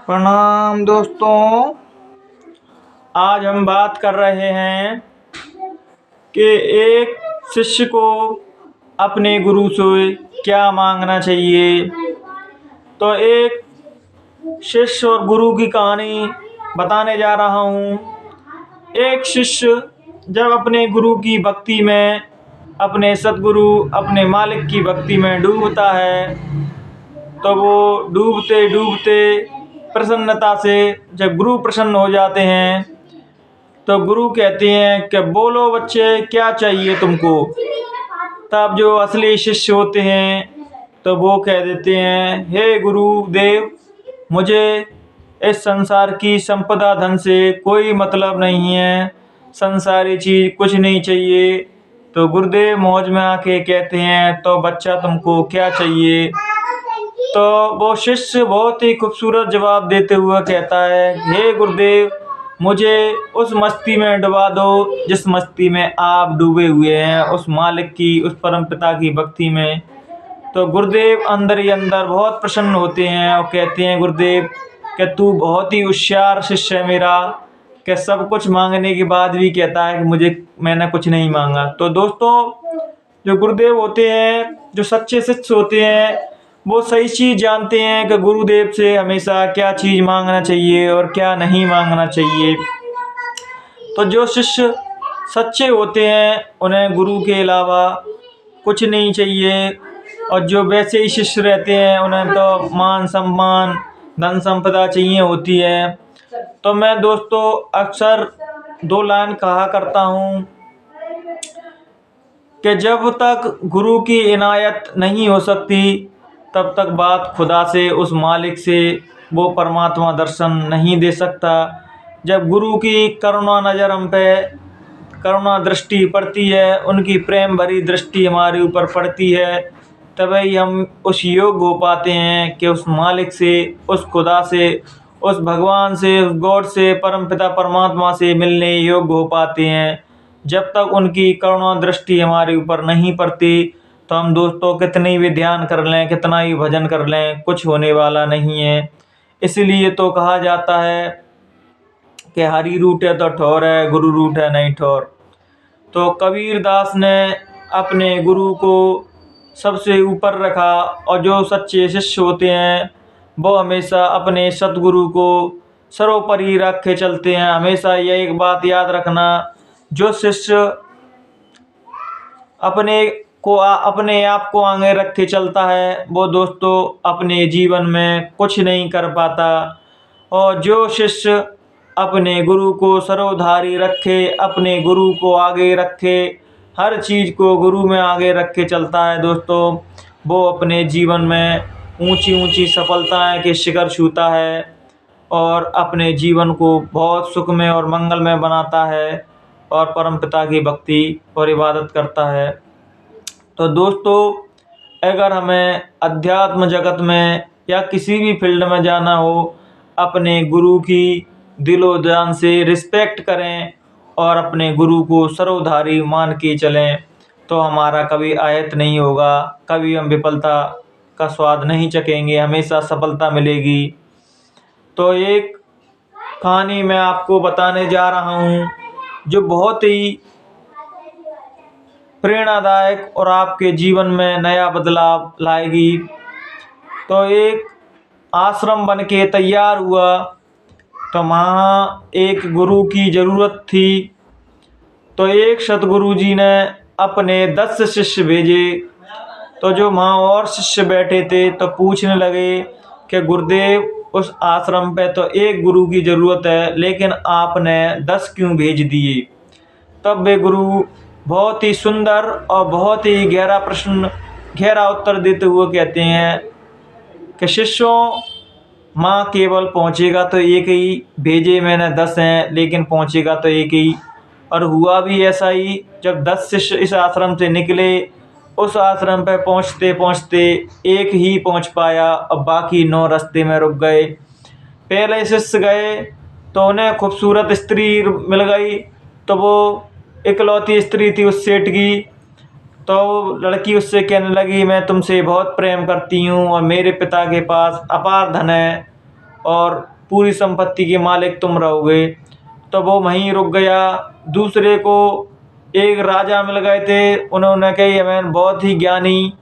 प्रणाम दोस्तों। आज हम बात कर रहे हैं कि एक शिष्य को अपने गुरु से क्या मांगना चाहिए। तो एक शिष्य और गुरु की कहानी बताने जा रहा हूँ। एक शिष्य जब अपने गुरु की भक्ति में, अपने सद्गुरु, अपने मालिक की भक्ति में डूबता है, तो वो डूबते डूबते प्रसन्नता से जब गुरु प्रसन्न हो जाते हैं तो गुरु कहते हैं कि बोलो बच्चे, क्या चाहिए तुमको। तब जो असली शिष्य होते हैं तो वो कह देते हैं, हे गुरुदेव, मुझे इस संसार की संपदा धन से कोई मतलब नहीं है, संसारी चीज़ कुछ नहीं चाहिए। तो गुरुदेव मौज में आके कहते हैं, तो बच्चा तुमको क्या चाहिए। तो वो शिष्य बहुत ही खूबसूरत जवाब देते हुए कहता है, हे गुरुदेव, मुझे उस मस्ती में डुबा दो जिस मस्ती में आप डूबे हुए हैं, उस मालिक की, उस परम पिता की भक्ति में। तो गुरुदेव अंदर ही अंदर बहुत प्रसन्न होते हैं और कहते हैं, गुरुदेव कि तू बहुत ही होशियार शिष्य है मेरा, कि सब कुछ मांगने के बाद भी कहता है कि मैंने कुछ नहीं मांगा। तो दोस्तों, जो गुरुदेव होते हैं, जो सच्चे शिष्य होते हैं, वो सही चीज़ जानते हैं कि गुरुदेव से हमेशा क्या चीज़ मांगना चाहिए और क्या नहीं मांगना चाहिए। तो जो शिष्य सच्चे होते हैं उन्हें गुरु के अलावा कुछ नहीं चाहिए, और जो वैसे ही शिष्य रहते हैं उन्हें तो मान सम्मान, धन संपदा चाहिए होती है। तो मैं दोस्तों अक्सर दो लाइन कहा करता हूँ कि जब तक गुरु की इनायत नहीं हो सकती तब तक बात खुदा से, उस मालिक से, वो परमात्मा दर्शन नहीं दे सकता। जब गुरु की करुणा नज़र हम पे, करुणा दृष्टि पड़ती है, उनकी प्रेम भरी दृष्टि हमारे ऊपर पड़ती है, तभी हम उस योग्य हो पाते हैं कि उस मालिक से, उस खुदा से, उस भगवान से, उस गॉड से, परमपिता परमात्मा से मिलने योग्य हो पाते हैं। जब तक उनकी करुणा दृष्टि हमारे ऊपर नहीं पड़ती तो हम दोस्तों कितनी भी ध्यान कर लें, कितना ही भजन कर लें, कुछ होने वाला नहीं है। इसलिए तो कहा जाता है कि हरि रूठे तो ठौर है, गुरु रूठे नहीं ठौर। तो कबीर दास ने अपने गुरु को सबसे ऊपर रखा, और जो सच्चे शिष्य होते हैं वो हमेशा अपने सतगुरु को सर्वोपरि रख के चलते हैं। हमेशा यह एक बात याद रखना, जो शिष्य अपने आप को आगे रख के चलता है वो दोस्तों अपने जीवन में कुछ नहीं कर पाता, और जो शिष्य अपने गुरु को सर्वधारी रखे, अपने गुरु को आगे रखे, हर चीज़ को गुरु में आगे रख के चलता है दोस्तों, वो अपने जीवन में ऊंची ऊंची सफलताएं के शिखर छूता है और अपने जीवन को बहुत सुखमय और मंगलमय बनाता है और परमपिता की भक्ति और इबादत करता है। तो दोस्तों, अगर हमें अध्यात्म जगत में या किसी भी फील्ड में जाना हो, अपने गुरु की दिलो जान से रिस्पेक्ट करें और अपने गुरु को सर्वधारी मान के चलें, तो हमारा कभी आयत नहीं होगा, कभी हम विफलता का स्वाद नहीं चखेंगे, हमेशा सफलता मिलेगी। तो एक कहानी मैं आपको बताने जा रहा हूँ जो बहुत ही प्रेरणादायक और आपके जीवन में नया बदलाव लाएगी। तो एक आश्रम बन के तैयार हुआ, तो वहाँ एक गुरु की ज़रूरत थी। तो एक सतगुरु जी ने अपने 10 शिष्य भेजे। तो जो वहाँ और शिष्य बैठे थे तो पूछने लगे कि गुरुदेव, उस आश्रम पे तो एक गुरु की ज़रूरत है, लेकिन आपने 10 क्यों भेज दिए। तब वे गुरु बहुत ही सुंदर और बहुत ही गहरा उत्तर देते हुए कहते हैं कि शिष्यों, माँ केवल पहुँचेगा तो एक ही, भेजे मैंने 10 हैं लेकिन पहुँचेगा तो एक ही। और हुआ भी ऐसा ही, जब 10 शिष्य इस आश्रम से निकले, उस आश्रम पर पहुँचते पहुँचते एक ही पहुँच पाया और बाकी 9 रास्ते में रुक गए। पहले शिष्य गए तो उन्हें खूबसूरत स्त्री मिल गई, तो वो इकलौती स्त्री थी उस सेठ की। तो लड़की उससे कहने लगी, मैं तुमसे बहुत प्रेम करती हूँ और मेरे पिता के पास अपार धन है और पूरी संपत्ति के मालिक तुम रहोगे। तो वो वहीं रुक गया। दूसरे को एक राजा मिल गए थे, उन्होंने कही हमें बहुत ही ज्ञानी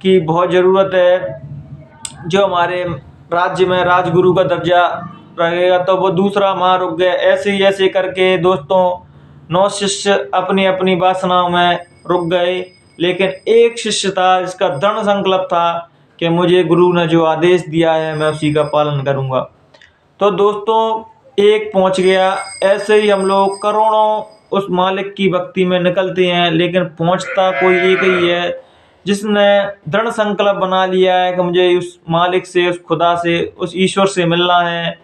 की बहुत ज़रूरत है, जो हमारे राज्य में राजगुरु का दर्जा रहेगा। तो वो दूसरा वहाँ रुक गया। ऐसे ही ऐसे करके दोस्तों 9 शिष्य अपनी अपनी वासनाओं में रुक गए, लेकिन एक शिष्य था जिसका दृढ़ संकल्प था कि मुझे गुरु ने जो आदेश दिया है मैं उसी का पालन करूँगा। तो दोस्तों एक पहुँच गया। ऐसे ही हम लोग करोड़ों उस मालिक की भक्ति में निकलते हैं, लेकिन पहुँचता कोई एक ही है जिसने दृढ़ संकल्प बना लिया है कि मुझे उस मालिक से, उस खुदा से, उस ईश्वर से मिलना है,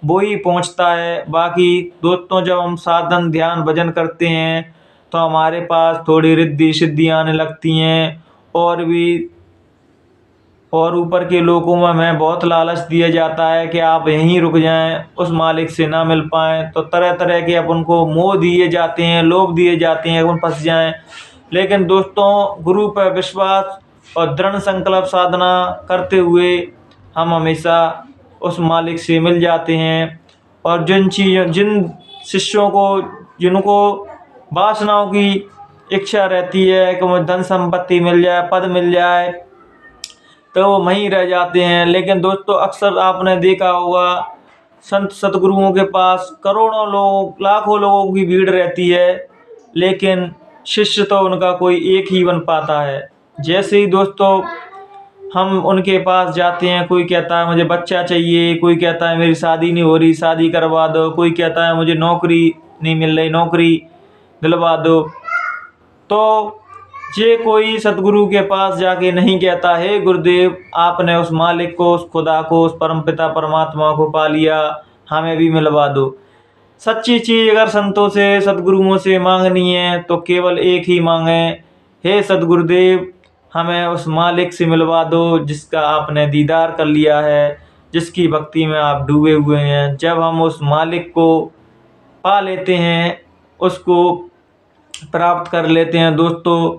वो ही पहुंचता है। बाकी दोस्तों जब हम साधन ध्यान भजन करते हैं तो हमारे पास थोड़ी रिद्धि सिद्धि आने लगती हैं, और ऊपर के लोगों में हमें बहुत लालच दिया जाता है कि आप यहीं रुक जाएं, उस मालिक से ना मिल पाएँ। तो तरह तरह के अपन को मोह दिए जाते हैं, लोभ दिए जाते हैं, अपन फंस जाएं। लेकिन दोस्तों गुरु पर विश्वास और दृढ़ संकल्प साधना करते हुए हम हमेशा उस मालिक से मिल जाते हैं। और जिन शिष्यों को, जिनको वासनाओं की इच्छा रहती है कि मुझे धन संपत्ति मिल जाए, पद मिल जाए, तो वो वहीं रह जाते हैं। लेकिन दोस्तों अक्सर आपने देखा होगा संत सतगुरुओं के पास करोड़ों लोग, लाखों लोगों की भीड़ रहती है, लेकिन शिष्य तो उनका कोई एक ही बन पाता है। जैसे ही दोस्तों हम उनके पास जाते हैं, कोई कहता है मुझे बच्चा चाहिए, कोई कहता है मेरी शादी नहीं हो रही, शादी करवा दो, कोई कहता है मुझे नौकरी नहीं मिल रही, नौकरी दिलवा दो। तो ये कोई सतगुरु के पास जाके नहीं कहता है गुरुदेव आपने उस मालिक को, उस खुदा को, उस परमपिता परमात्मा को पा लिया, हमें भी मिलवा दो। सच्ची चीज़ अगर संतों से, सतगुरुओं से मांगनी है तो केवल एक ही मांगें, हे सतगुरुदेव हमें उस मालिक से मिलवा दो जिसका आपने दीदार कर लिया है, जिसकी भक्ति में आप डूबे हुए हैं। जब हम उस मालिक को पा लेते हैं, उसको प्राप्त कर लेते हैं दोस्तों,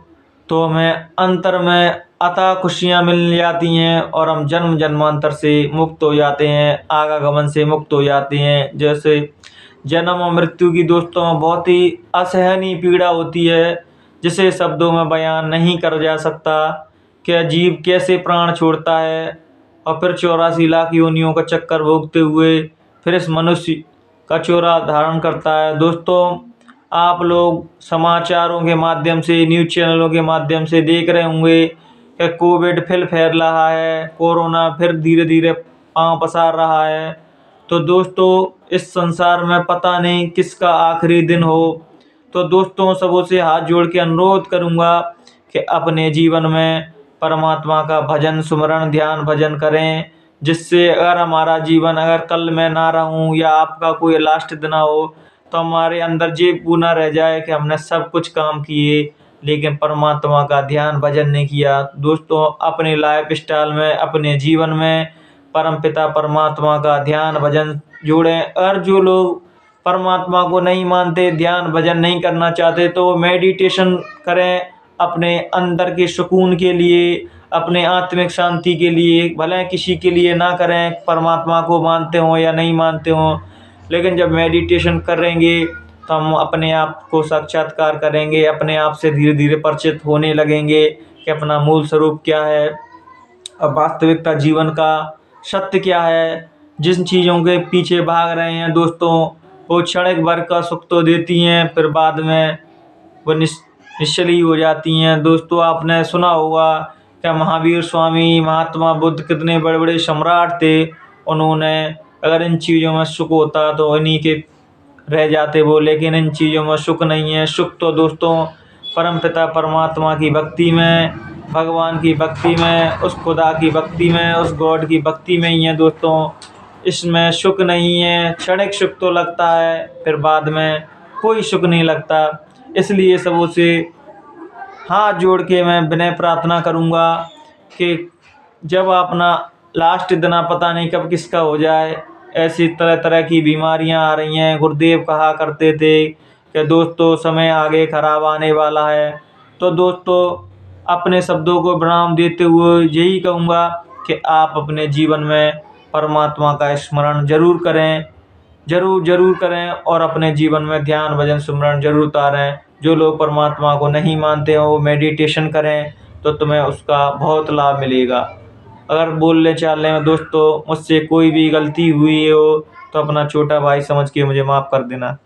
तो हमें अंतर में अता खुशियाँ मिल जाती हैं और हम जन्म जन्मांतर से मुक्त हो जाते हैं, आवागमन से मुक्त हो जाते हैं। जैसे जन्म और मृत्यु की दोस्तों बहुत ही असहनीय पीड़ा होती है, जिसे शब्दों में बयान नहीं कर जा सकता कि जीव कैसे प्राण छोड़ता है और फिर 84 लाख योनियों का चक्कर भोगते हुए फिर इस मनुष्य का चोरा धारण करता है। दोस्तों आप लोग समाचारों के माध्यम से, न्यूज़ चैनलों के माध्यम से देख रहे होंगे कि कोविड फिर फैल रहा है, कोरोना फिर धीरे धीरे पांव पसार रहा है। तो दोस्तों इस संसार में पता नहीं किसका आखिरी दिन हो। तो दोस्तों सबों से हाथ जोड़ के अनुरोध करूंगा कि अपने जीवन में परमात्मा का भजन, सुमरण, ध्यान भजन करें, जिससे अगर हमारा जीवन, अगर कल मैं ना रहूं या आपका कोई लास्ट दिन हो, तो हमारे अंदर ये पूना रह जाए कि हमने सब कुछ काम किए लेकिन परमात्मा का ध्यान भजन नहीं किया। दोस्तों अपने लाइफ स्टाइल में, अपने जीवन में परमपिता परमात्मा का ध्यान भजन जोड़ें। और जो लोग परमात्मा को नहीं मानते, ध्यान भजन नहीं करना चाहते, तो वो मेडिटेशन करें अपने अंदर के सुकून के लिए, अपने आत्मिक शांति के लिए। भले किसी के लिए ना करें, परमात्मा को मानते हों या नहीं मानते हों, लेकिन जब मेडिटेशन करेंगे तो हम अपने आप को साक्षात्कार करेंगे, अपने आप से धीरे धीरे परिचित होने लगेंगे कि अपना मूल स्वरूप क्या है और वास्तविकता जीवन का सत्य क्या है। जिन चीज़ों के पीछे भाग रहे हैं दोस्तों, वो क्षणिक भर का सुख तो देती हैं, फिर बाद में वो निश्चली हो जाती हैं। दोस्तों आपने सुना होगा कि महावीर स्वामी, महात्मा बुद्ध कितने बड़े बड़े सम्राट थे, उन्होंने अगर इन चीज़ों में सुख होता तो इन्हीं के रह जाते वो, लेकिन इन चीज़ों में सुख नहीं है। सुख तो दोस्तों परमपिता परमात्मा की भक्ति में, भगवान की भक्ति में, उस खुदा की भक्ति में, उस गॉड की भक्ति में ही है दोस्तों। इसमें सुख नहीं है, क्षणिक सुख तो लगता है, फिर बाद में कोई सुख नहीं लगता। इसलिए सबों से हाथ जोड़ के मैं विनय प्रार्थना करूँगा कि जब अपना लास्ट दिन पता नहीं कब किसका हो जाए, ऐसी तरह तरह की बीमारियां आ रही हैं। गुरुदेव कहा करते थे कि दोस्तों समय आगे खराब आने वाला है। तो दोस्तों अपने शब्दों को विराम देते हुए यही कहूँगा कि आप अपने जीवन में परमात्मा का स्मरण जरूर करें, जरूर करें और अपने जीवन में ध्यान भजन सुमरण जरूर उतारें। जो लोग परमात्मा को नहीं मानते हो वो मेडिटेशन करें तो तुम्हें उसका बहुत लाभ मिलेगा। अगर बोलने चालने में दोस्तों मुझसे कोई भी गलती हुई हो तो अपना छोटा भाई समझ के मुझे माफ़ कर देना।